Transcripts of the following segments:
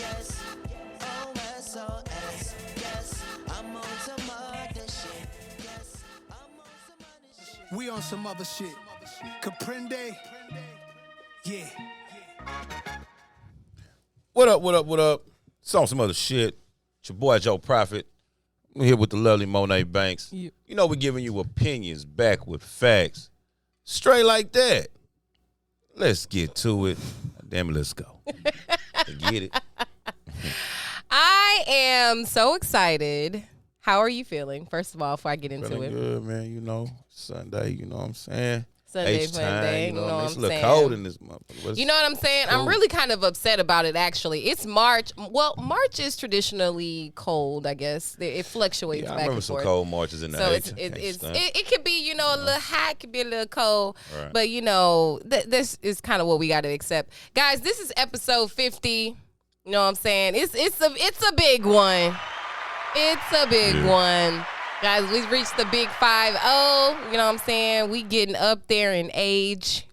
Yes, OSOS. Yes, I'm on some other shit. Yes, I'm on some other shit. We on some other shit. Comprende? Yeah. What up, what up, what up? It's on some other shit. It's your boy, Joe Prophet. I'm here with the lovely Monet Banks. Yeah. You know we're giving you opinions back with facts. Straight like that. Let's get to it. Damn it, let's go. Get it. I am so excited. How are you feeling, first of all, before I get into Feeling it? good, man. You know, Sunday, you know what I'm saying? Sunday H fun time, day, you know what I mean? It's a I'm little saying? cold in this motherfucker. You know what I'm saying? cool. I'm really kind of upset about it, actually. It's March. Well, March is traditionally cold, I guess. It fluctuates Yeah, I back remember and some forth. cold marches in the So H. it could be, you know, a little hot, it could be a little cold. Right. But, you know, this is kind of what we got to accept. Guys, this is episode 50. You know what I'm saying? It's a big one. It's a big one. Guys, we've reached the big 5-0. You know what I'm saying? We getting up there in age.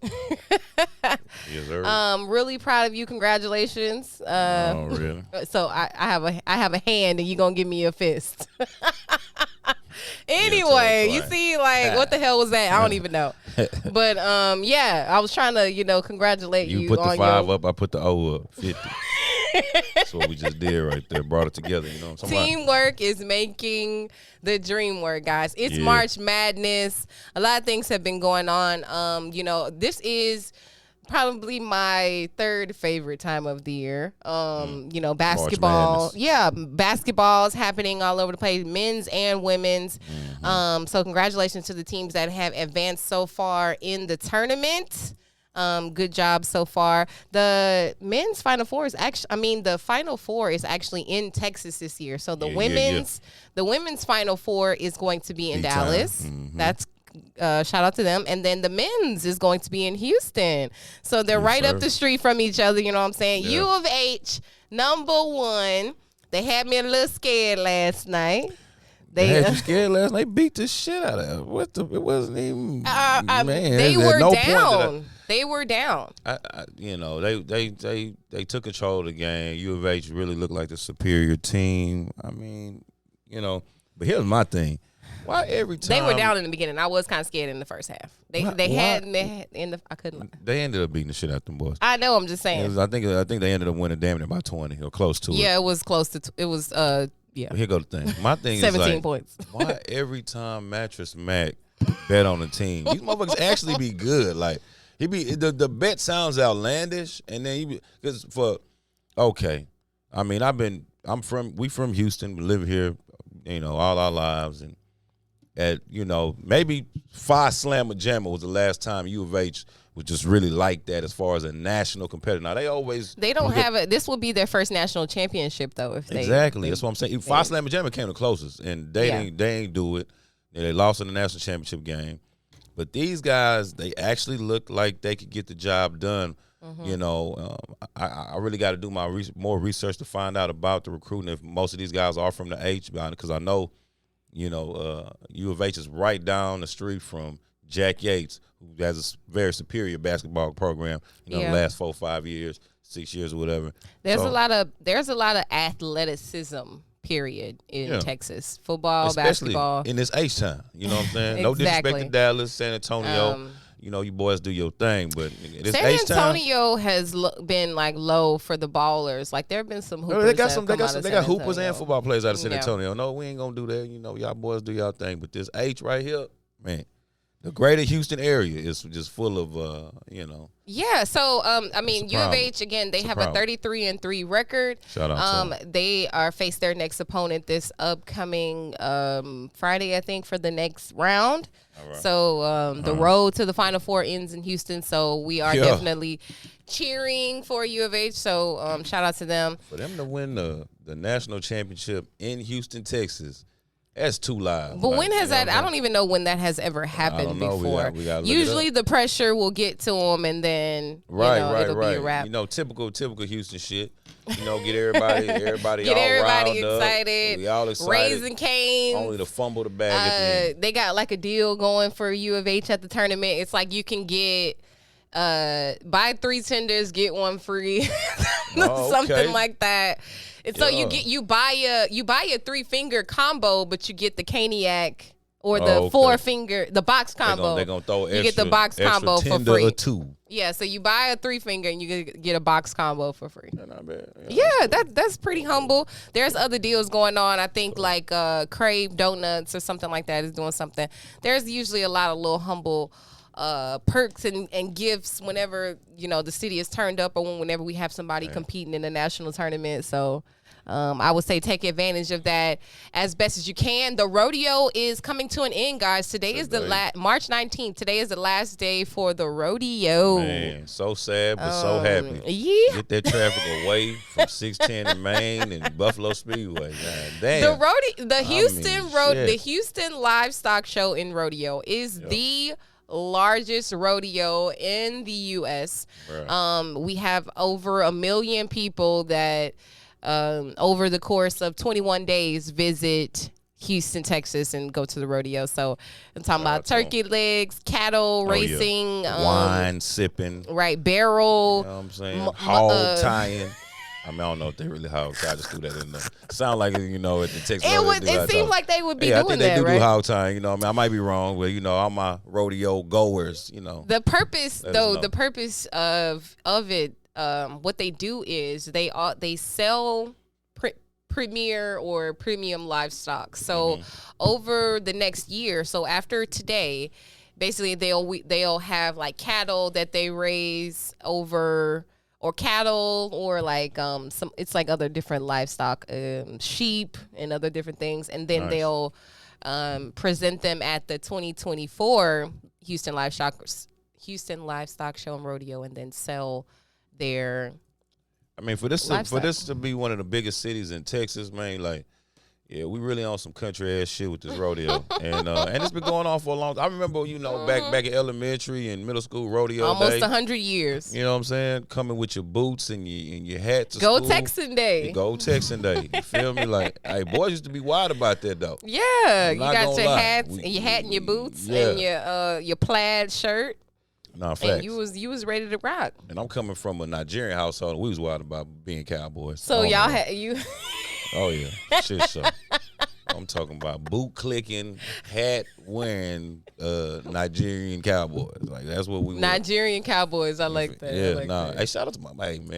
Yes, sir. Really proud of you. Congratulations. Oh, really? So I have a hand and you gonna give me a fist. Anyway, you see, like, what the hell was that? I don't even know. But yeah, I was trying to, you know, congratulate you. You put the on 5 your up, I put the O up. 50. That's what we just did right there. Brought it together, you know what I'm saying? Teamwork is making the dream work, guys. It's March Madness. A lot of things have been going on. You know, this is probably my third favorite time of the year. You know, basketball. Yeah, basketball's happening all over the place, men's and women's. So congratulations to the teams that have advanced so far in the tournament. Good job so far. The men's Final Four is the Final Four is actually in Texas this year. So the women's Final Four is going to be in Dallas. That's shout out to them. And then the men's is going to be in Houston. So they're right up the street from each other. You know what I'm saying? Yeah. U of H, #1. They had me a little scared last night. They had you scared last night. They beat the shit out of it. It wasn't even. Man, they were no down. They were down. You know, they took control of the game. U of H really looked like the superior team. I mean, you know, but here's my thing. Why every time They were down in the beginning? I was kind of scared in the first half. They had in the I couldn't. They ended up beating the shit out of them boys. I know. I'm just saying. I think they ended up winning damn near by 20 or close to it. Yeah, it was close to. It was yeah. But here go the thing. My thing is 17 like, points. why every time Mattress Mac bet on the team, these motherfuckers actually be good. Like he be the bet sounds outlandish, and then I mean we from Houston, we live here, you know, all our lives, and at maybe Phi Slamma Jamma was the last time U of H was just really like that as far as a national competitor. Now they don't have it. This will be their first national championship though. If they exactly, that's what I'm saying. Phi Slamma Jamma came the closest, and they ain't do it. They lost in the national championship game. But these guys, they actually look like they could get the job done. You know, I really got to do my more research to find out about the recruiting. If most of these guys are from the H, because I know, you know, U of H is right down the street from Jack Yates, who has a very superior basketball program. You know, the last 4 or 5 years, 6 years or whatever. There's a lot of athleticism. Period in Texas, football, especially basketball in this H time. You know what I'm saying? Exactly. No disrespect to Dallas, San Antonio. You know, you boys do your thing, but this San H-time, Antonio has been like low for the ballers. Like there have been some hoopers. they got hoopers Antonio. and football players out of San Antonio. No, we ain't gonna do that. You know, y'all boys do y'all thing. But this H right here, man, the greater Houston area is just full of you know. Yeah, so I mean, U of H again, they have a 33-3 record. Shout out to them. They are face their next opponent this upcoming Friday, I think, for the next round. All right. So the road to the Final Four ends in Houston. So we are definitely cheering for U of H. So shout out to them. For them to win the national championship in Houston, Texas. That's 2 lives. But when has that? I don't even know when that has ever happened before. We gotta look Usually the pressure will get to them, and then it'll be a wrap. You know, typical Houston shit. You know, get everybody Get all everybody riled excited. Up. We all excited. Raising Cane's. Only to fumble the bag at the end. They got like a deal going for U of H at the tournament. It's like you can get buy 3 tenders, get 1 free, Oh, something okay. like that. And so Yeah. you buy a 3-finger combo, but you get the caniac or the Oh, okay. 4-finger, the box combo. They're gonna throw extra. You get the box extra combo for tender free. Or 2. Yeah, so you buy a 3-finger and you get a box combo for free. That's not bad. Yeah, that's pretty humble. There's other deals going on. I think like Crave Donuts or something like that is doing something. There's usually a lot of little humble perks and gifts whenever the city is turned up or whenever we have somebody competing in a national tournament. So I would say take advantage of that as best as you can. The rodeo is coming to an end, guys. Today is the March 19th. Today is the last day for the rodeo. Man, so sad but so happy. Yeah. Get that traffic away from 610 in Maine and Buffalo Speedway. God damn. The Houston shit. the Houston Livestock Show in Rodeo is the largest rodeo in the U.S. Right. We have over 1 million people that over the course of 21 days visit Houston, Texas, and go to the rodeo. So I'm talking about turkey legs, cattle racing, wine sipping, right? Barrel. You know what I'm saying? Hog tying. I mean, I don't know if they really hog tie. I just threw that in there. Sound like at the Texas. It seemed like they would be I doing think they that, do hog tying. You know, what I mean, I might be wrong, but all my rodeo goers. The purpose, though, the purpose of it, what they do is they sell premier or premium livestock. So over the next year, so after today, basically they'll have like cattle that they raise over. Or cattle, or like it's like other different livestock, sheep and other different things, and then they'll present them at the 2024 Houston Livestock Show and Rodeo, and then sell their. I mean, for this to be one of the biggest cities in Texas, man, like. Yeah, we really on some country ass shit with this rodeo, and it's been going on for a long time. I remember, back in elementary and middle school rodeo almost day. 100 years. You know what I'm saying? Coming with your boots and your hat to Go school. Texan Day. Go Texan Day. You feel me? Like, hey, boys used to be wild about that though. Yeah, you got your lie. hats and your hat and your boots and your plaid shirt. Nah, facts. And you was ready to rock. And I'm coming from a Nigerian household, and we was wild about being cowboys. So y'all had you. Oh yeah, shit. So I'm talking about boot clicking, hat wearing, Nigerian cowboys. Like that's what we Nigerian cowboys. I like that. Yeah, I like that. Hey, shout out to my man.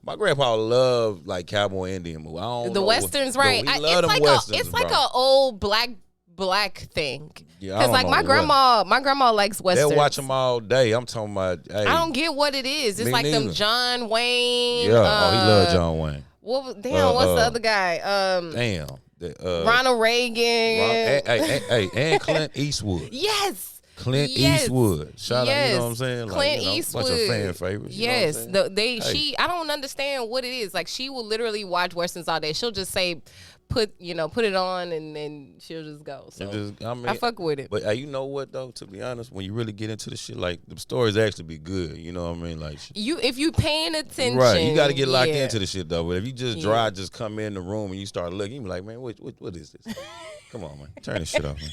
My grandpa loved like cowboy Indian movie. I don't The know westerns, what, right? He loved them westerns. It's like bro. a old black thing. Yeah, I Because don't like know my grandma likes westerns. They'll watch them all day. I'm talking about. Hey, I don't get what it is. It's Me like neither. them John Wayne. Yeah, he loved John Wayne. What's the other guy? Damn. Ronald Reagan. And Clint Eastwood. Yes. Clint Yes. Eastwood. Shout out, you know what I'm saying? Like, Clint Eastwood. Bunch of fan favorites. Yes. You know what I'm saying? I don't understand what it is. Like she will literally watch westerns all day. She'll just say, put it on and then she'll just go. So I fuck with it. But you know what though? To be honest, when you really get into the shit, like the stories actually be good. You know what I mean? Like if you paying attention, right? You got to get locked into the shit though. But if you just come in the room and you start looking, you be like, man, what is this? Come on, man, turn this shit off, man.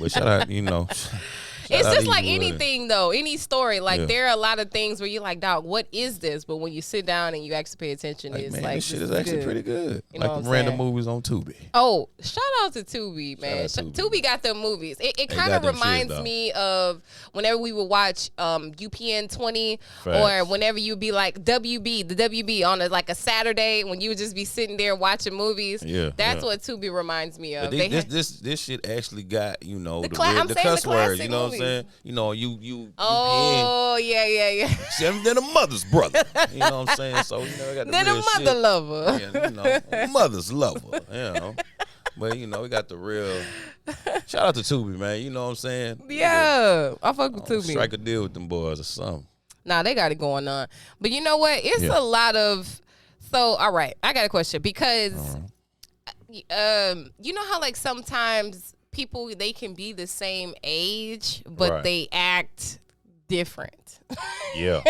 But shout out, It's just like anything, though. Any story. Like, there are a lot of things where you're like, dog, what is this? But when you sit down and you actually pay attention, it's man, like, this shit is actually pretty good. You know like what the I'm random saying? movies on Tubi. Oh, shout out to Tubi, man. Tubi got them movies. It kind of reminds me of whenever we would watch UPN 20 or whenever you'd be like the WB on a Saturday when you would just be sitting there watching movies. Yeah, That's what Tubi reminds me of. But this shit actually got, the the cuss words, classic you know what I'm movies. saying? You Oh, yeah. They're the mother's brother. You know what I'm saying? So, I got the They're real the mother shit. lover. Yeah, mother's lover, But, we got the real. Shout out to Tubi, man. You know what I'm saying? Yeah, I fuck with Tubi. Strike a deal with them boys or something. Nah, they got it going on. But you know what? It's a lot of. So, all right, I got a question because, you know how like sometimes people, they can be the same age, but they act different. Yeah.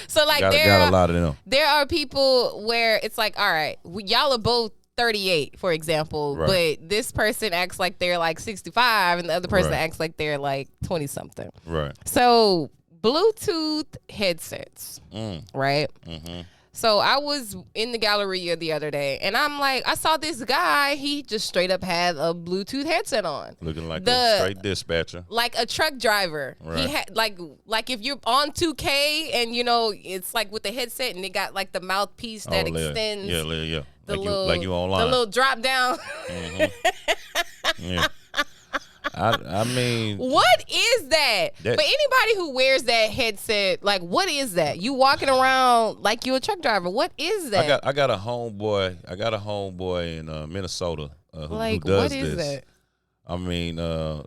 So like got a lot of them. there are people where it's like, all right, y'all are both 38, for example, Right. but this person acts like they're like 65, and the other person Right. acts like they're like 20 something. Right. So Bluetooth headsets, right? Mm-hmm. So I was in the Galleria the other day, and I'm like, I saw this guy. He just straight up had a Bluetooth headset on, Looking like a straight dispatcher. like a truck driver. Right. He had like if you're on 2K and you know it's like with the headset and it got like the mouthpiece that extends. Yeah. The Like you online. The little drop down. Yeah. I mean, What is that? That- For anybody who wears that headset, like, what is that? You walking around like you a truck driver. What is that? I got a homeboy. I got a homeboy in Minnesota who like, does what is this. that? I mean, I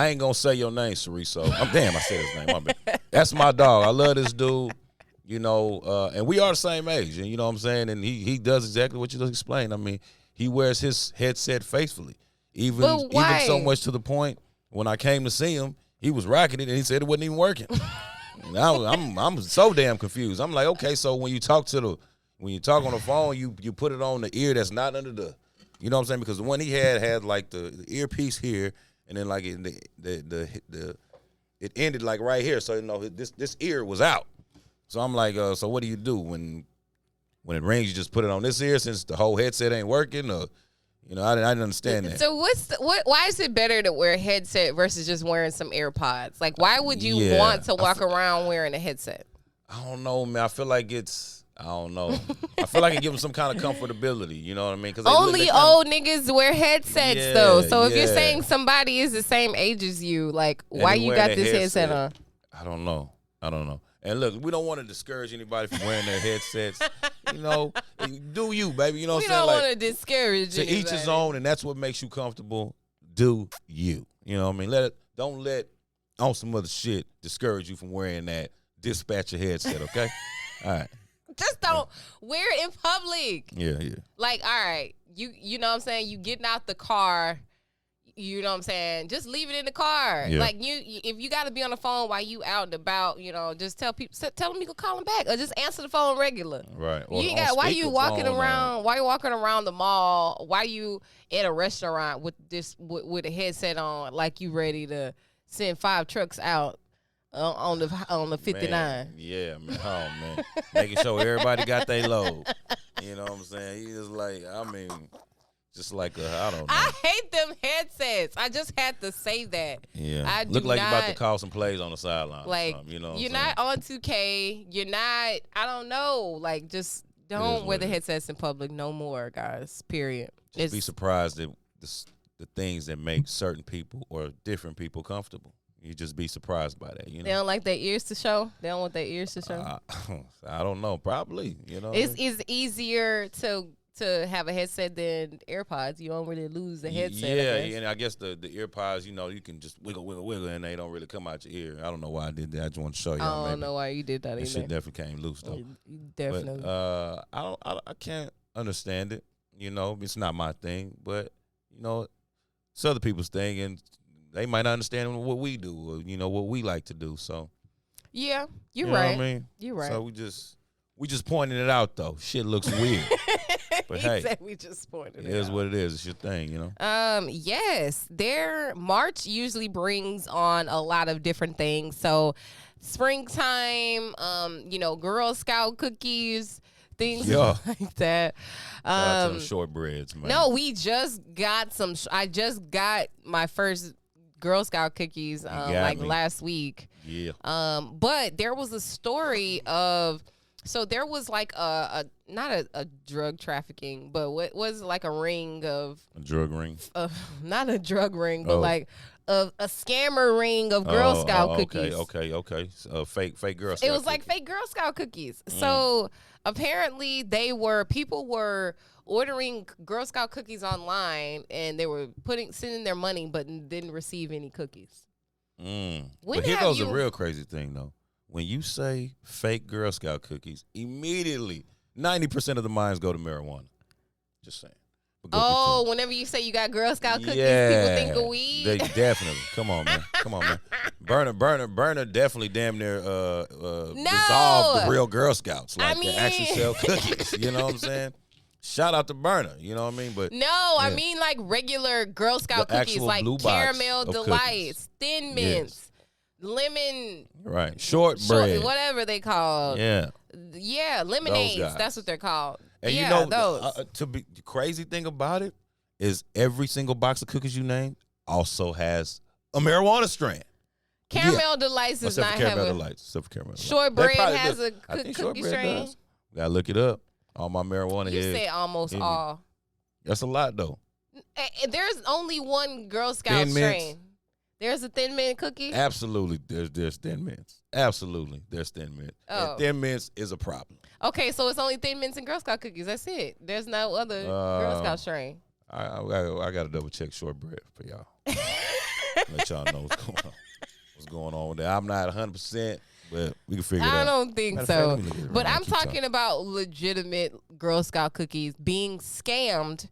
ain't gonna say your name, Ceriso. Damn, I said his name. My bad. That's my dog. I love this dude. You know, and we are the same age, and you know what I'm saying. And he does exactly what you just explained. I mean, he wears his headset faithfully, even so much to the point when I came to see him, he was rocking it, and he said it wasn't even working. And I'm so damn confused. I'm like, okay, so when you talk on the phone, you put it on the ear that's not under the, you know what I'm saying? Because the one he had like the earpiece here, and then like it ended like right here. So you know this ear was out. So I'm like, so what do you do when it rings? You just put it on this ear since the whole headset ain't working, or you know, I didn't understand that. So why is it better to wear a headset versus just wearing some AirPods? Like, why would you want to walk around wearing a headset? I don't know, man. I feel like I don't know. I feel like it gives them some kind of comfortability. You know what I mean? Cause Only old niggas wear headsets though. So if you're yeah. saying somebody is the same age as you, like, why you got this headset on? I don't know. And look, we don't want to discourage anybody from wearing their headsets. You know, do you, baby? You know what I'm saying? We don't want to discourage you. To each his own, and that's what makes you comfortable. Do you? You know what I mean? Don't let on some other shit discourage you from wearing that dispatcher headset, okay? All right. Just don't wear it in public. Yeah. Like, all right, you know what I'm saying? You getting out the car, you know what I'm saying? Just leave it in the car. Yeah. Like if you got to be on the phone while you out and about, you know, just tell them you can call them back or just answer the phone regular. Right. You ain't got. Why you walking around? Why you walking around the mall? Why you at a restaurant with with a headset on, like you ready to send 5 trucks out on the 59? Man, yeah, man. Oh man, making sure everybody got their load. You know what I'm saying? He just like, I mean, just like I don't know. I hate them headsets. I just had to say that. Yeah, I look do like not, you're about to call some plays on the sideline. Like, you know, you're not on 2K. You're not. I don't know. Like, just don't wear the headsets in public no more, guys. Period. Just be surprised at the things that make certain people or different people comfortable. You just be surprised by that. You know, they don't like their ears to show. They don't want their ears to show. I don't know. Probably. You know, It's easier to have a headset than AirPods. You don't really lose the headset. Yeah, and I guess the earpods, you know, you can just wiggle, and they don't really come out your ear. I don't know why I did that. I just want to show you. I don't know why you did that either. That shit definitely came loose though. Definitely. But I can't understand it. You know, it's not my thing, but you know, it's other people's thing, and they might not understand what we do, or you know, what we like to do. So yeah, you're you know right. what I mean, you're right. So we just pointing it out though. Shit looks weird. But he hey, said we just pointed it is what it is. It's your thing, you know. Yes, their March usually brings on a lot of different things. So, springtime, you know, Girl Scout cookies, things like that. Shout out to the shortbreads, man. No, we just got some. I just got my first Girl Scout cookies like last week. Yeah. But there was a story of. So there was like not a drug trafficking, but what was like a ring of a drug ring? Not a drug ring, but like a scammer ring of Girl Scout cookies. Okay. Fake Girl Scout. It was like fake Girl Scout cookies. So apparently people were ordering Girl Scout cookies online, and they were sending their money, but didn't receive any cookies. But here goes the real crazy thing though. When you say fake Girl Scout cookies, immediately 90% of the minds go to marijuana. Just saying. Whenever you say you got Girl Scout cookies, people think of weed. They definitely. Come on, man. Burner definitely damn near dissolved the real Girl Scouts. Like they actually sell cookies. You know what I'm saying? Shout out to Burner. You know what I mean? But No, I mean like regular Girl Scout The cookies, actual like blue box caramel of delights, Thin Mints, lemon, right, shortbread, whatever they call. yeah. Yeah, lemonades. guys. That's what they're called. And yeah, you know, those. the crazy thing about it is every single box of cookies you named also has a marijuana strand. Caramel Delights does Except not for have caramel a delights. Except for caramel delights. shortbread That probably has does. a I think cookie shortbread strain. does. Gotta look it up. All my marijuana You heads. say almost Hit me. all. That's a lot though. There's only one Girl Scout Thin Mints. strain. There's a Thin Mint cookie. Absolutely, there's Thin Mints. Absolutely, there's Thin Mints. Oh. And Thin Mints is a problem. Okay, so it's only Thin Mints and Girl Scout cookies. That's it. There's no other Girl Scout strain. I got to double check shortbread for y'all. Let y'all know what's going on. What's going on with that? I'm not 100%, but we can figure it out. I don't think Matter of so. fact, let me get it But right. I'm Keep talking about legitimate Girl Scout cookies being scammed.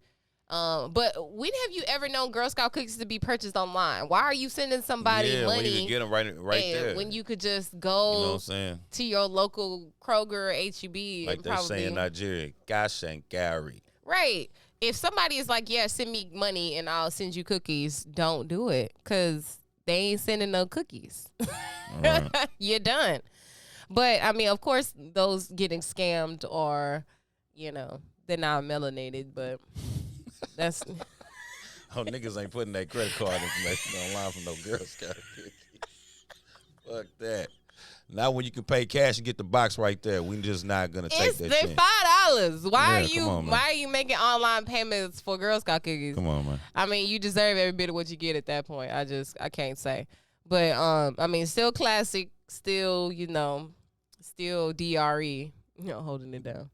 But when have you ever known Girl Scout cookies to be purchased online? Why are you sending somebody when money you can get them right and there. when you could just You know what go I'm saying? to your local Kroger or HEB Like and they probably say in Nigeria, gosh and Gary. right. If somebody is like, yeah, send me money and I'll send you cookies, don't do it because they ain't sending no cookies. Right. You're done. But I mean, of course, those getting scammed are, they're not melanated, but that's Oh, niggas ain't putting that credit card information online for no Girl Scout cookies. Fuck that. Now when you can pay cash and get the box right there, we just not gonna take that they're chance. $5. Why Yeah, are you come on, man. why are you making online payments for Girl Scout cookies? Come on, man. I mean, you deserve every bit of what you get at that point. I can't say. But I mean, still classic, still, still DRE, holding it down.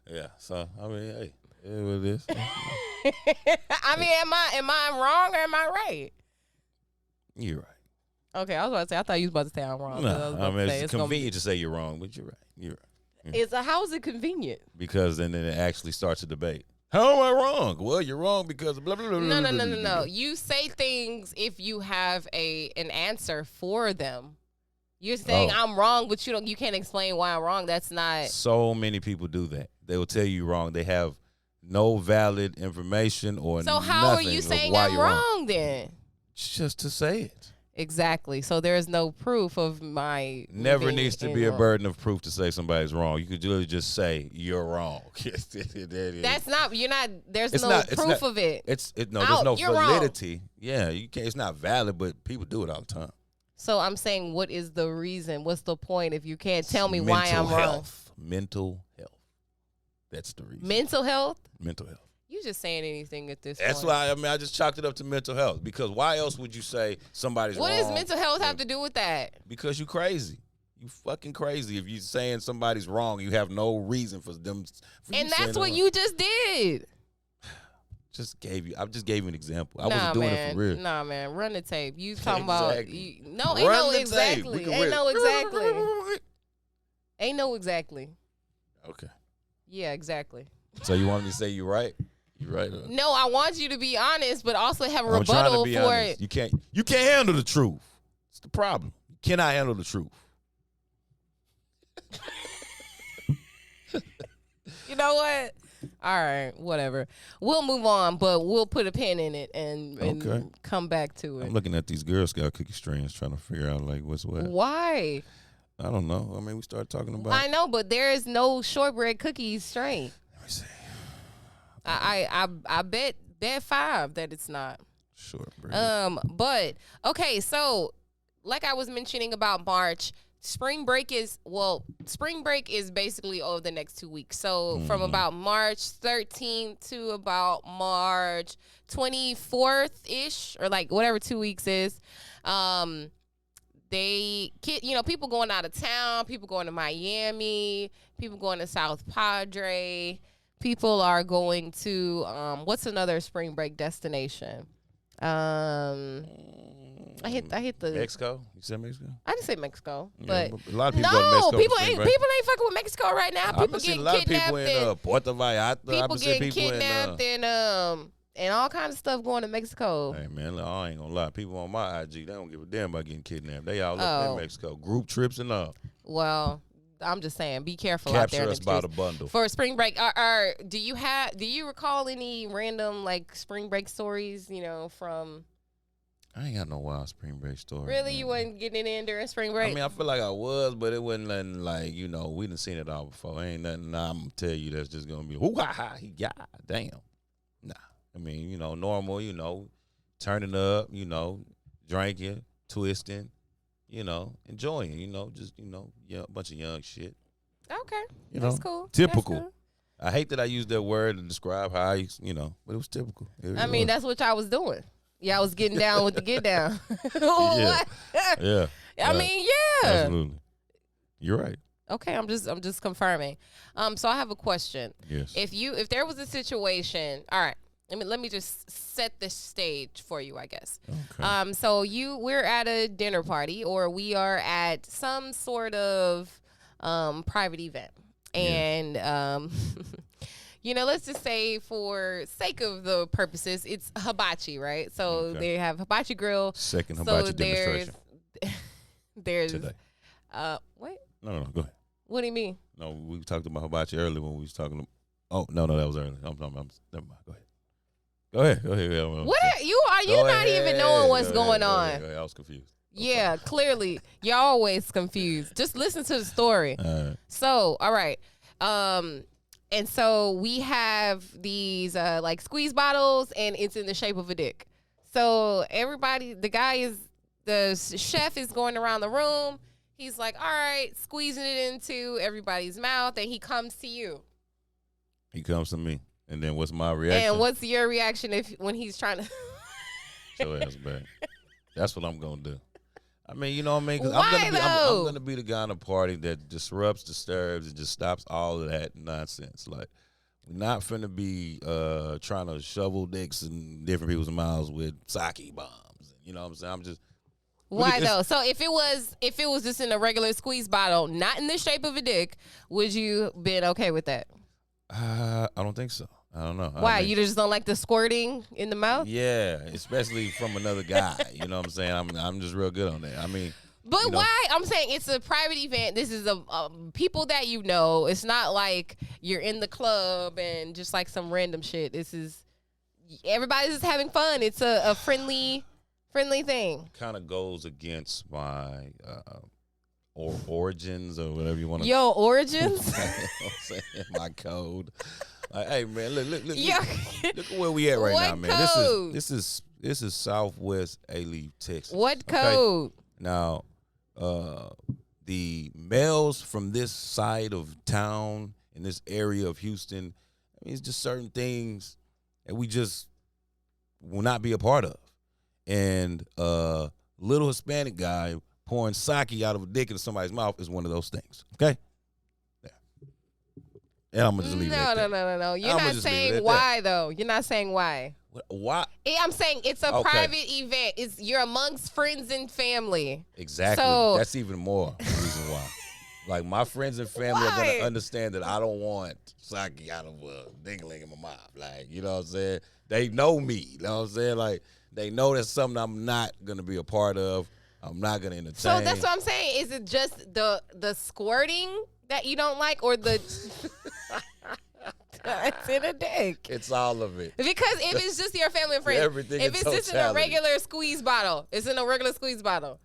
Yeah. So I mean, hey, it is what it is. I mean, am I wrong or am I right? You're right. Okay, I was about to say, I thought you was about to say I'm wrong. 'cause I was No, about I mean, to say, it's gonna convenient to say you're wrong, but you're right. You're right. be- how is it convenient? Because then it actually starts a debate. How am I wrong? Well, you're wrong because blah blah blah. No, blah, no, no, blah, no, blah, no. You say things if you have an answer for them. You're saying Oh. I'm wrong, but you can't explain why I'm wrong. That's not. So many people do that. They will tell you wrong. They have no valid information or So how are nothing you of saying why I'm you're wrong then? Just to say it. Exactly. So there is no proof of my Never being needs to in be a wrong. burden of proof to say somebody's wrong. You could literally just say you're wrong. That's not. You're not. There's It's no not- it's proof not- of it. There's no You're wrong. validity. Yeah, you can't. It's not valid, but people do it all the time. So I'm saying, what is the reason? What's the point if you can't tell me why Mental I'm wrong? health. Mental health. That's the reason. Mental health? Mental health. You just saying anything at this That's point. why I just chalked it up to mental health. Because why else would you say somebody's What wrong? does mental health have to do with that? Because you crazy. You fucking crazy. If you saying somebody's wrong, you have no reason for them. For And you saying that's what they're you just did. I just gave you an example. I Nah, wasn't doing man. it for real. Nah, man. Run the tape. You talking about? Exactly. No, ain't Run no the tape. exactly. We can Ain't rip- no exactly. Ain't no exactly. Okay. Yeah, exactly. So you want me to say you're right? You're right. No, I want you to be honest, but also have a I'm trying rebuttal to be for honest. it. You can't handle the truth. It's the problem. You cannot handle the truth. You know what? All right, whatever. We'll move on, but we'll put a pin in it and Okay. come back to it. I'm looking at these Girl Scout cookie strains, trying to figure out like what's what. Why? I don't know. I mean, we started talking about. I know, but there is no shortbread cookies strain. Let me see. I bet 5 that it's not. Shortbread. But okay, so like I was mentioning about March, spring break is basically over the next 2 weeks. So from about March 13th to about March 24th ish, or like whatever 2 weeks is, people going out of town, people going to Miami, people going to South Padre, people are going to what's another spring break destination? I hit the Mexico. You said Mexico. I didn't say Mexico, Yeah, but a lot of people go to Mexico. people for ain't spring break. fucking with Mexico right now. People I've seen getting a lot of kidnapped people in and Puerto Vallarta. people I've seen getting people kidnapped and all kinds of stuff going to Mexico. Hey man, look, I ain't gonna lie. People on my IG, they don't give a damn about getting kidnapped. They all up Oh. in Mexico, group trips and all. Well, I'm just saying, be careful out there. Capture us by the bundle. For spring break, do you recall any random like spring break stories? You know, from. I ain't got no wild spring break story. Really, man. you wasn't getting it in during spring break? I mean, I feel like I was, but it wasn't nothing like, you know, we done seen it all before. Ain't nothing I'm going to tell you that's just going to be, ooh, ha, ha, yeah, damn. Nah. I mean, you know, normal, you know, turning up, you know, drinking, twisting, you know, enjoying, you know, just, you know, yeah, a bunch of young shit. Okay. You That's know, cool. typical. That's cool. I hate that I used that word to describe how I, you know, but it was typical. I mean, that's what y'all was doing. Y'all was getting down with the get down. Yeah. Yeah. I mean, yeah. Absolutely. You're right. Okay, I'm just confirming. So I have a question. Yes. If there was a situation, all right. Let me just set the stage for you, I guess. Okay. So we're at a dinner party, or we are at some sort of private event, and you know, let's just say for sake of the purposes, it's hibachi, right? So they have hibachi grill. Second hibachi demonstration. There's today. What? No, go ahead. What do you mean? No, we talked about hibachi earlier when we was talking. Oh, no, that was earlier. I'm never mind. Go ahead. What are you not even knowing what's going on? Go ahead. I was confused. Yeah, clearly. You're always confused. Just listen to the story. All right. So, all right. And so we have these like squeeze bottles, and it's in the shape of a dick. So the chef is going around the room. He's like, all right, squeezing it into everybody's mouth, and he comes to you. He comes to me, and then what's my reaction? And what's your reaction when he's trying to? Show ass back. That's what I'm gonna do. I mean, you know what I mean? 'Cause Why, I'm gonna be the guy in a party that disrupts, disturbs, and just stops all of that nonsense. Like, we're not finna be trying to shovel dicks in different people's mouths with sake bombs. You know what I'm saying? I'm just. Why though? So if it was just in a regular squeeze bottle, not in the shape of a dick, would you been okay with that? I don't think so. I don't know. Why? I mean, You just don't like the squirting in the mouth? Yeah, especially from another guy. You know what I'm saying? I'm just real good on that. I mean, but you know, why? I'm saying it's a private event. This is a people that you know. It's not like you're in the club and just like some random shit. This is everybody's just having fun. It's a friendly thing. kind of goes against my origins or whatever you want to. Yo, origins. You know what I'm saying? My code. Like, hey man, look Yo. at where we at right What now, man. code? This is Southwest A-Leaf, Texas. What okay? code? Now, the males from this side of town in this area of Houston, I mean, it's just certain things that we just will not be a part of. And little Hispanic guy pouring sake out of a dick into somebody's mouth is one of those things. Okay? Yeah. And I'm gonna just leave it at that. No. You're I'ma not just leave it saying at why though. You're not saying why. Why? I'm saying it's a Okay. private event. You're amongst friends and family. Exactly. So- That's even more reason why. Like, my friends and family are Why? gonna understand that I don't want sake out of a dingling in my mouth. Like, you know what I'm saying? They know me. You know what I'm saying? Like, they know that's something I'm not gonna be a part of. I'm not gonna entertain. So that's what I'm saying. Is it just the squirting that you don't like, or the it's in a dick? It's all of it. Because if it's just your family and friends, Everything if in it's just in a totality. regular squeeze bottle, it's in a regular squeeze bottle.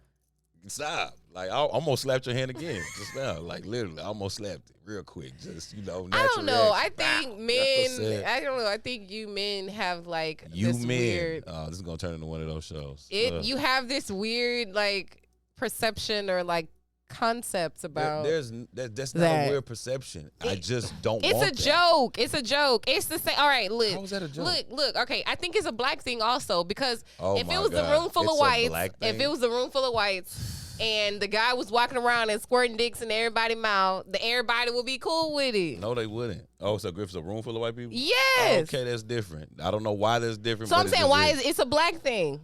Stop. Like, I almost slapped your hand again just now. Like, literally, I almost slapped it real quick. Just, you know, natural I don't know. reaction. I think Pow. men. That's what I said. I don't know. I think you men have like You this men. weird. Oh, this is gonna turn into one of those shows. You have this weird like perception or like concepts about. That's not that. a weird perception. I just don't It's want a that. joke. It's a joke. It's the same. All right, look. How is that a joke? Look. Okay, I think it's a black thing also because Oh if my it was God. a room full It's of a whites, black if thing? it was a room full of whites, and the guy was walking around and squirting dicks in everybody's mouth, everybody would be cool with it. No, they wouldn't. Oh, so Griff's a room full of white people? Yes. Okay, that's different. I don't know why that's different. So but I'm it saying just why is. is it's a black thing?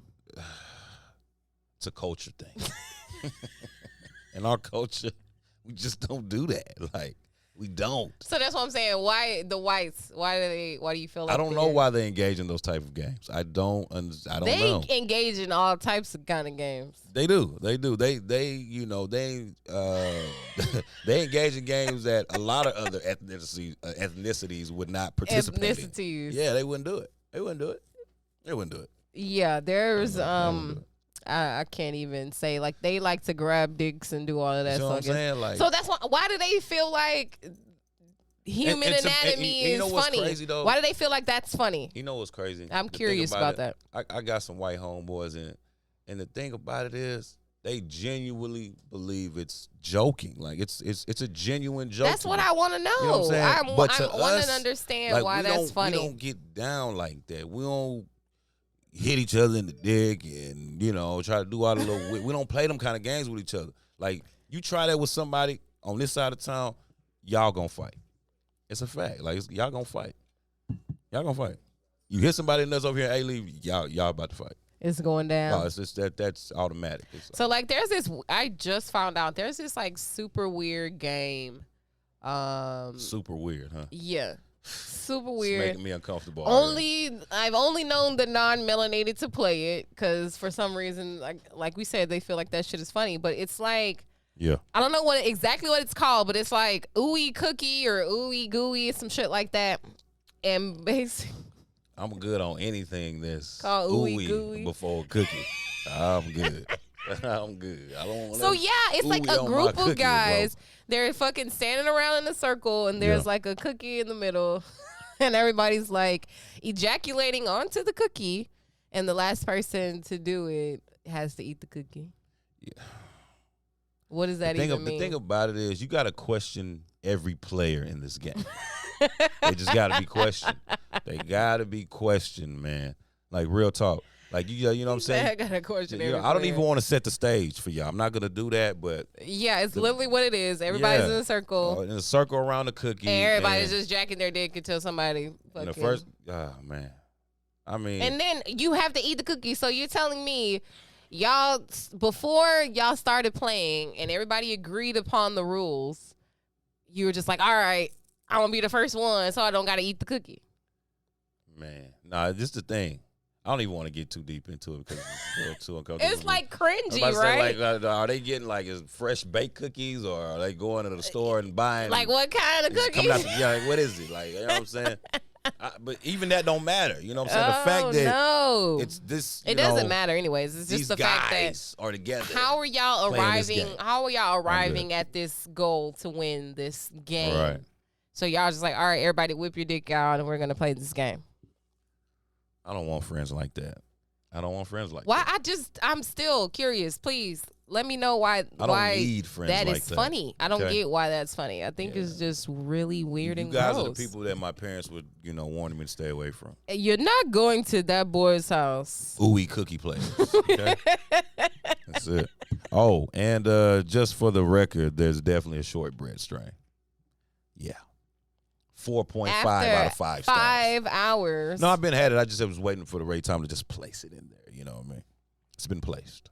It's a culture thing. In our culture, we just don't do that. Like, We don't. So that's what I'm saying. Why the whites? Why do you feel like I don't know they're- why they engage in those type of games. I don't They know. engage in all types of kind of games. They do. They they engage in games that a lot of other ethnicities would not participate in. Ethnicities. Yeah, they wouldn't do it. They wouldn't do it. Yeah, there's They wouldn't do it. I can't even say, like, they like to grab dicks and do all of that. You know what I'm saying? Like, so that's why do they feel like human and anatomy you know is what's funny? crazy, though? Why do they feel like that's funny? you know what's crazy? I'm The thing curious about that. I got some white homeboys in it, and the thing about it is they genuinely believe it's joking. Like it's a genuine joke. That's what I want to know. You know what I'm saying? I But to want us, to understand like, why that's funny. We don't get down like that. We don't hit each other in the dick and try to do all the little. We don't play them kind of games with each other. Like you try that with somebody on this side of town, y'all gonna fight. It's a fact. Like y'all gonna fight. Y'all gonna fight. You hit somebody that's over here in A-League, y'all about to fight. It's going down. No, it's just that's automatic. So like there's this, I just found out there's this like super weird game. Super weird, huh? Yeah. Super It's weird. making me uncomfortable. already. I've only known the non-melanated to play it because for some reason, like we said, they feel like that shit is funny. But it's like, Yeah. I don't know exactly what it's called, but it's like ooey cookie or ooey gooey, some shit like that. And basically, I'm good on anything that's Called ooey gooey. before cookie. I'm good. I'm good. I don't. so yeah, it's like ooey a on my group of cookie, guys. bro. They're fucking standing around in a circle, and there's Yeah. like a cookie in the middle, and everybody's like ejaculating onto the cookie, and the last person to do it has to eat the cookie. Yeah. What does that even mean? The thing about it is, you got to question every player in this game. They just got to be questioned. They got to be questioned, man. Like real talk. Like you know what I'm saying? I got a question. You know, I don't even want to set the stage for y'all. I'm not gonna do that, but Yeah, it's literally what it is. Everybody's Yeah. in a circle, in a circle around the cookie, and everybody's just jacking their dick until somebody and fucking. the first. Oh man, I mean, And then you have to eat the cookie. So you're telling me, y'all, before y'all started playing and everybody agreed upon the rules, you were just like, all right, I'm going to be the first one, so I don't got to eat the cookie. man, nah, this is the thing. I don't even want to get too deep into it because it's a little too uncomfortable. It's like I was cringy, about to say, right? like, are they getting like fresh baked cookies, or are they going to the store and buying? Like what kind of it's cookie? coming out yeah, like, what is it? Like, you know what I'm saying? But even that don't matter. You know what I'm saying? The fact that no. it's this. It doesn't matter anyways. It's These just the fact that guys are together. how are y'all playing this arriving? game. How are y'all good. arriving at this goal to win this game? Right. So y'all just like, all right, everybody, whip your dick out, and we're gonna play this game. I don't want friends like that. I don't want friends like Why? that. I'm still curious. Please let me know why. I don't need friends that like is that. funny. I don't Okay. get why that's funny. I think it's just really weird You and guys gross. are the people that my parents would, warn me to stay away from. You're not going to that boy's house. Ooey cookie players. Okay? That's it. Oh, and just for the record, there's definitely a shortbread strain. Yeah. 4.5 out of 5 stars. 5 hours. No, I've been had it. I just was waiting for the right time to just place it in there. You know what I mean? It's been placed.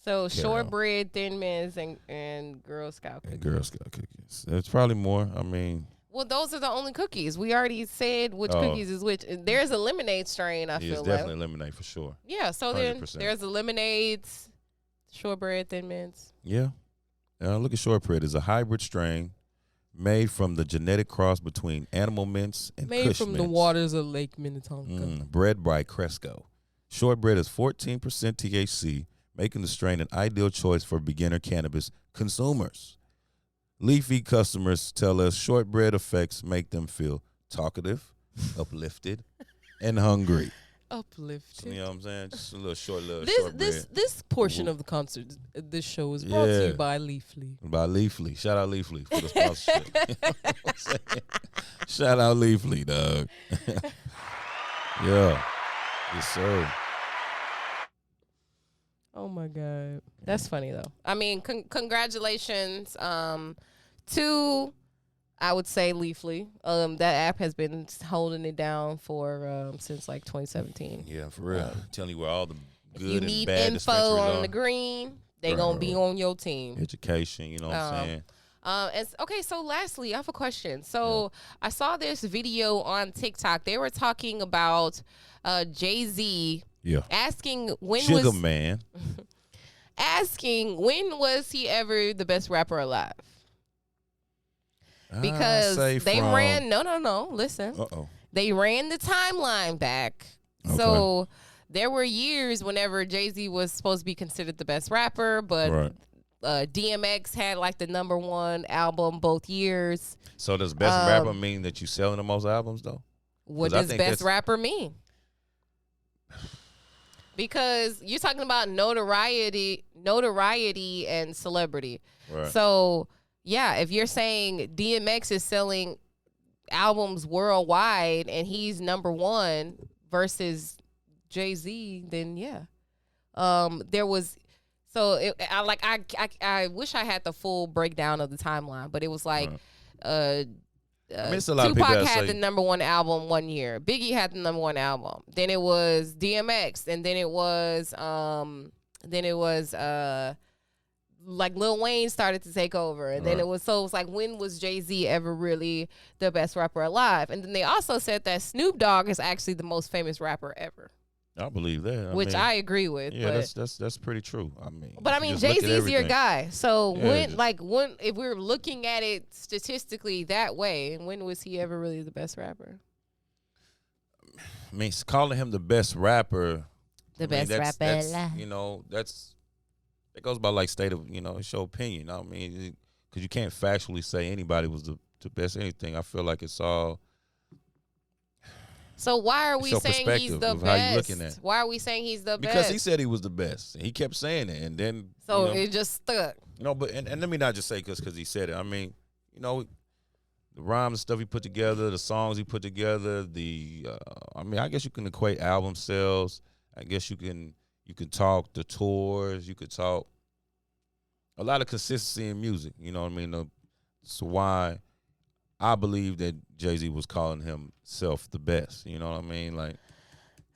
So Carry shortbread, Thin Mints, and Girl Scout cookies. And Girl Scout cookies. There's probably more. I mean, Well, those are the only cookies. We already said which Oh. cookies is which. There's a lemonade strain, I it's feel definitely like. lemonade for sure. Yeah, so then 100%. there's a lemonades, shortbread, Thin Mints. Yeah. Look at shortbread. It's a hybrid strain made from the genetic cross between animal mints and Made Kush from the mints. waters of Lake Minnetonka. Bred by Cresco. Shortbread is 14% THC, making the strain an ideal choice for beginner cannabis consumers. Leafy customers tell us shortbread effects make them feel talkative, uplifted, and hungry. Uplifted. You know what I'm saying? Just a little shortbread. This portion of the concert, this show is brought to Yeah. you by Leafly. By Leafly. Shout out Leafly for the sponsorship. You know what I'm saying? Shout out Leafly, dog. Yeah. Yes, sir. Oh my God, that's funny though. I mean, congratulations to, I would say, Leafly. That app has been holding it down for since like 2017. Yeah, for real. Telling you where all the If good you and need bad info dispensaries on are. the green, they Right, gonna right, be right. on your team. Education, you know what I'm saying? Okay, so lastly, I have a question. So I saw this video on TikTok. They were talking about Jay-Z asking asking when was he ever the best rapper alive? Because ran listen. They ran the timeline back. Okay. So there were years whenever Jay-Z was supposed to be considered the best rapper, but DMX had like the #1 album both years. So does best rapper mean that you selling the most albums though? What does best rapper mean? Because you're talking about notoriety and celebrity. Right. So yeah, if you're saying DMX is selling albums worldwide and he's #1 versus Jay-Z, then yeah. There was I wish I had the full breakdown of the timeline, but it was like Tupac had the #1 album one year. Biggie had the #1 album. Then it was DMX, and then it was like Lil Wayne started to take over, and then it was like, when was Jay-Z ever really the best rapper alive? And then they also said that Snoop Dogg is actually the most famous rapper ever. I believe that, which I agree with. Yeah, that's pretty true. But Jay-Z's your guy. So when if we're looking at it statistically that way, when was he ever really the best rapper? Calling him the best rapper. That's that goes by like state of it's your opinion. Because you can't factually say anybody was the best anything. I feel like it's all. So why are we saying he's the best? Why are we saying he's the best? Because he said he was the best. He kept saying it, and then it just stuck. But let me not just say because he said it. The rhymes and stuff he put together, the songs he put together, I guess you can equate album sales. I guess you can talk the tours. You could talk a lot of consistency in music. You know what I mean? So why I believe that Jay-Z was calling himself the best. You know what I mean? Like,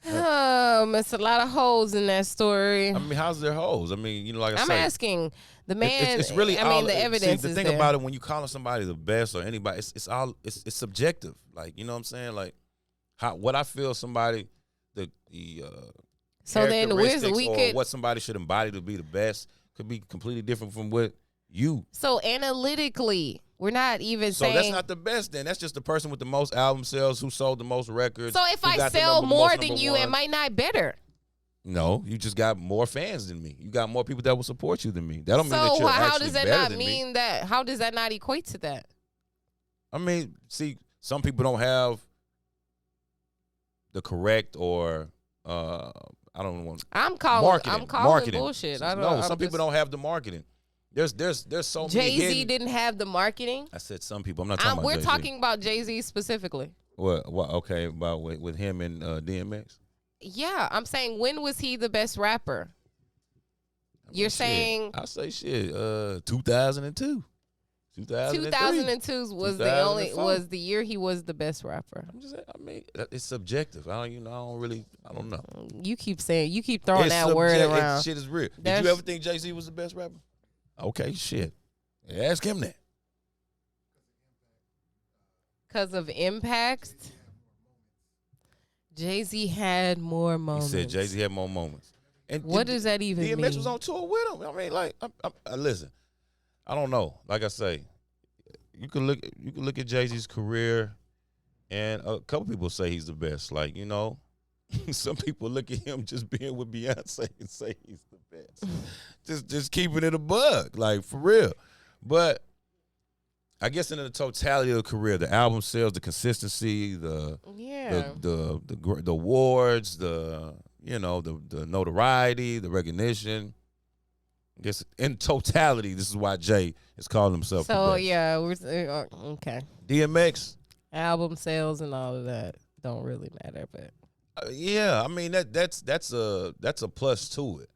it's a lot of holes in that story. How's there holes? Like I'm asking the man. It's really the evidence. See, the thing about it, when you calling somebody the best or anybody, it's subjective. Like, you know what I'm saying? Like, what I feel somebody so then what somebody should embody to be the best could be completely different from what you. So analytically, we're not even saying. So that's not the best then. That's just the person with the most album sales who sold the most records. So if I sell more than you, it might not better. No, you just got more fans than me. You got more people that will support you than me. That don't mean that you're actually better than me. How does that not equate to that? See, some people don't have the correct or I don't want. I'm calling marketing. Bullshit. Some people don't have the marketing. There's so many. Jay-Z didn't have the marketing. I said some people. I'm not talking about Jay-Z. We're talking about Jay-Z specifically. What? Okay, about with him and DMX. Yeah, I'm saying, when was he the best rapper? You're saying. I say 2002. 2002 was was the year he was the best rapper. It's subjective. I don't know. You keep throwing that word around. Shit is real. Did you ever think Jay-Z was the best rapper? Okay, shit. Ask him that. Because of impact, Jay-Z had more moments. He said Jay-Z had more moments. And what does that even mean? DMX was on tour with him. Listen. I don't know. Like I say, you can look at Jay-Z's career, and a couple people say he's the best. Like, some people look at him just being with Beyonce and say he's the best. just keeping it a bug, like, for real. But I guess in the totality of the career, the album sales, the consistency, the awards, the notoriety, the recognition. I guess in totality, this is why Jay is calling himself the best. Okay. DMX. Album sales and all of that don't really matter, but. That's a plus to it.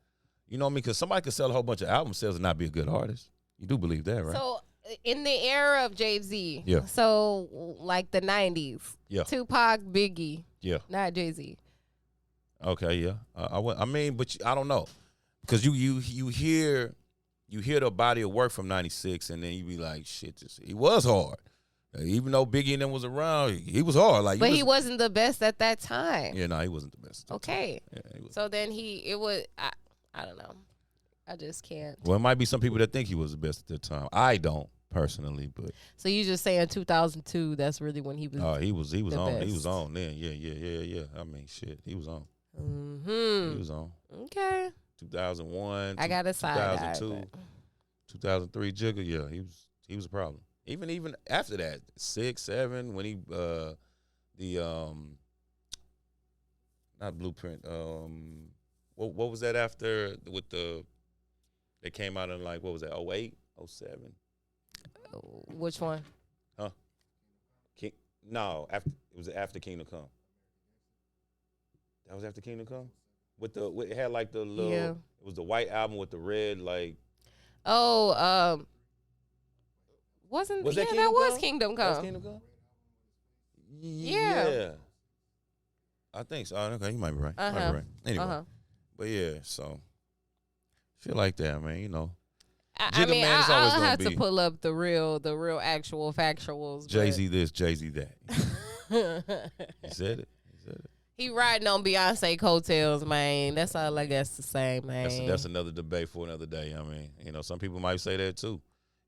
You know what I mean? Because somebody could sell a whole bunch of album sales and not be a good artist. You do believe that, right? So in the era of Jay-Z, so like the 90s, Tupac, Biggie, not Jay-Z. Okay, yeah. But I don't know. Because you hear you hear the body of work from '96, and then you be like, shit, he was hard. Even though Biggie and them was around, he was hard. Like, but he wasn't the best at that time. Yeah, no, he wasn't the best. Okay. Yeah, he was. So then I don't know. I just can't. Well, it might be some people that think he was the best at that time. I don't personally, but. So you just saying 2002? That's really when he was. Oh, he was on. best. He was on then. Yeah. I mean, shit, he was on. Mm-hmm. He was on. Okay. 2001. I got a side 2002, 2003. Jigga, yeah, he was a problem. Even after that, 6, 7, when he not Blueprint. What was that after with they came out in like what was that 08, 07? Which one? Huh? No, it was after Kingdom Come. That was after Kingdom Come. It had like the little. Yeah. It was the white album with the red like. Oh, wasn't Was yeah, that that Kingdom was Come? Kingdom That was Come. Kingdom Come? Yeah. I think so. Okay, you might be right. You might Uh-huh. be right. Anyway. Uh-huh. But yeah, so shit like that, man, you know. I Jigga mean, Man is always I'll gonna have to be- pull up the real actual factuals. Jay-Z this, Jay-Z that. but- He said it. He riding on Beyonce coattails, man. That's all I guess to say, man. That's another debate for another day. I mean, you know, some people might say that too,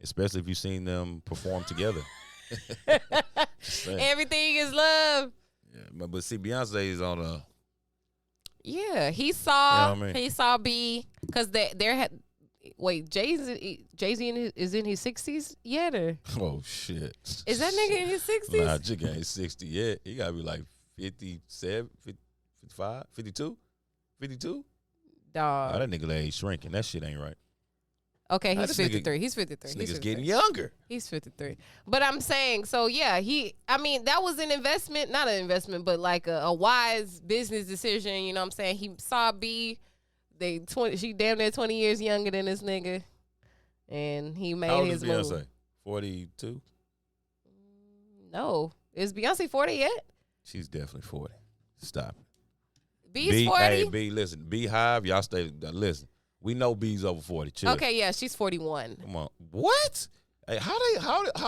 especially if you've seen them perform together. Just saying. Everything is love. Yeah, but see, Beyonce is on a. Yeah, he saw. You know what I mean? He saw B because there had. Wait, Jay-Z is in his 60s yet, or Oh shit! is that nigga in his 60s? Nah, Jigga ain't 60 yet. He gotta be like 57, 55, 52, 52. Dog. Oh, that nigga ain't shrinking. That shit ain't right. Okay, Nah, he's this nigga- 53. He's 53. This He's nigga's 53. getting younger. He's 53. But I'm saying, so yeah, I mean, that was an investment, not an investment, but like a wise business decision. You know what I'm saying? He saw B. She damn near 20 years younger than this nigga. And he made How old his is move. Beyonce? 42. No. Is Beyonce 40 yet? She's definitely 40. Stop it. B's 40? Hey, B, listen. Beehive, y'all stay. Listen, we know B's over 40. Chill. Okay, yeah, she's 41. Come on. What? Hey, how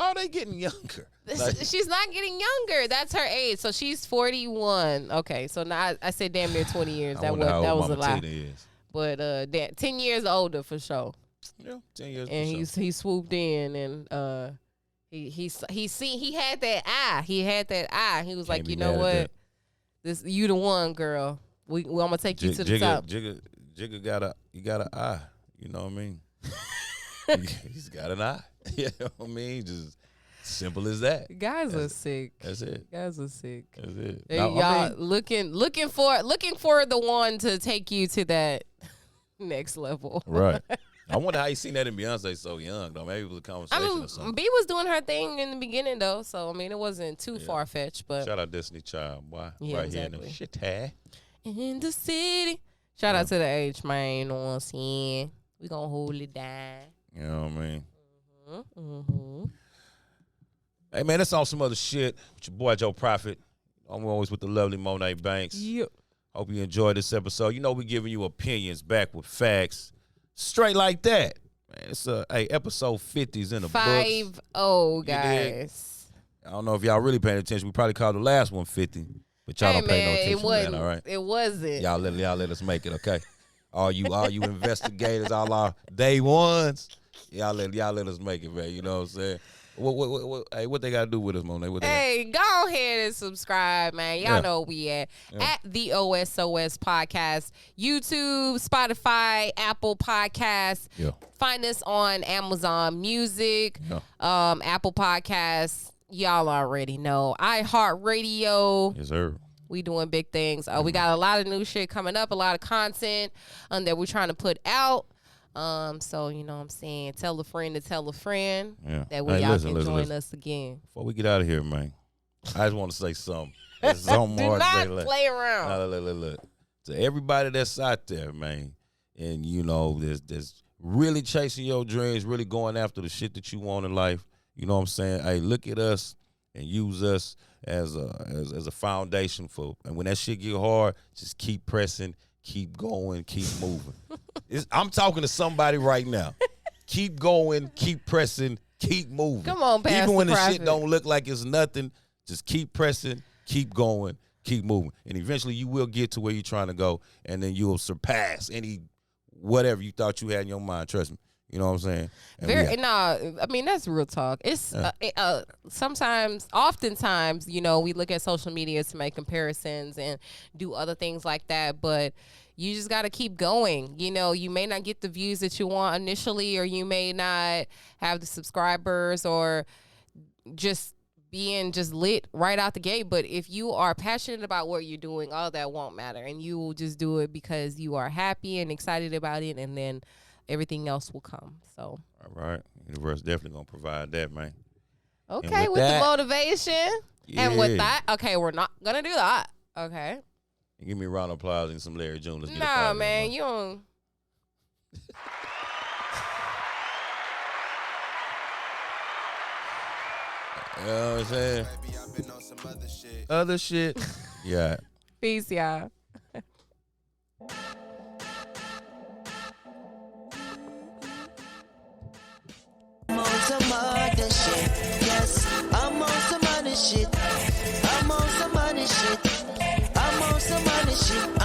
are they getting younger? Like, She's not getting younger. That's her age. So she's 41. Okay, so now I said damn near 20 years. I That wonder how old was a Mama lie. Tina is. But 10 years older for sure. Yeah, 10 years. And for sure. he swooped in and he had that eye. He had that eye. He was Can't like, be you know mad at what? that. This you the one, girl. I'm gonna take you to the top. Jigga got an eye. You know what I mean? He's got an eye. You know what I mean? Just simple as that. Guys are sick. That's it. Guys are sick. That's it. Hey, Now, y'all I mean, looking for the one to take you to that next level. right. I wonder how you seen that in Beyonce so young, though. Maybe it was a I conversation or mean, something. B was doing her thing in the beginning though, so I mean it wasn't too far fetched, but Shout out Destiny Child, boy. Yeah, right here in exactly. the shit tag. in the city. Shout out to the H man, you know what I'm saying? We gonna hold it down. You know what I mean? Mm-hmm. Hey, man, that's on some other shit with your boy Joe Prophet. I'm always with the lovely Monet Banks. Yep. Hope you enjoyed this episode. You know we giving you opinions back with facts. Straight like that. Man, it's episode 50's in the books. 5-0, guys. I don't know if y'all really paying attention. We probably called the last one 50, but y'all Hey don't pay no man, attention it to wasn't. that, all right? It wasn't. Y'all let us make it, okay? All you investigators, all our day ones, y'all let us make it, man. You know what I'm saying? What they gotta do with us, Monet? What they Hey, go ahead and subscribe, man. Y'all Yeah. know where we at. Yeah. At the OSOS Podcast. YouTube, Spotify, Apple Podcasts. Yeah. Find us on Amazon Music, Yeah. Apple Podcasts. Y'all already know. iHeartRadio. Yes, sir. We doing big things. We got a lot of new shit coming up, a lot of content that we're trying to put out. So you know what I'm saying, tell a friend to tell a friend Yeah. that way Hey, y'all listen, can listen, join listen. us again. Before we get out of here, man, I just want to say something. There's something Do more to not say. play around. Nah, look. To everybody that's out there, man, and you know, there's really chasing your dreams, really going after the shit that you want in life. You know what I'm saying? Hey, look at us and use us as a foundation for. And when that shit get hard, just keep pressing, keep going, keep moving. I'm talking to somebody right now. keep going, keep pressing, keep moving. Come on, Pastor Even when the Prophet. shit don't look like it's nothing, just keep pressing, keep going, keep moving. And eventually you will get to where you're trying to go, and then you'll surpass any whatever you thought you had in your mind. Trust me. You know what I'm saying? And I mean, that's real talk. It's oftentimes, you know, we look at social media to make comparisons and do other things like that, but you just got to keep going. You know, you may not get the views that you want initially, or you may not have the subscribers, or just being just lit right out the gate. But if you are passionate about what you're doing, all that won't matter. And you will just do it because you are happy and excited about it. And then everything else will come. So, all right. Universe definitely going to provide that, man. Okay, with the motivation. Yeah. And with that, okay, we're not going to do that. Okay. Give me a round of applause and some Larry June. Let's get Nah, man, you don't. You know what I'm saying? Baby, I've been on some other shit. Other shit. Yeah. Peace, y'all. I'm on some other shit. Yes, I'm on some other shit. I'm on some other shit. I'm on some other shit.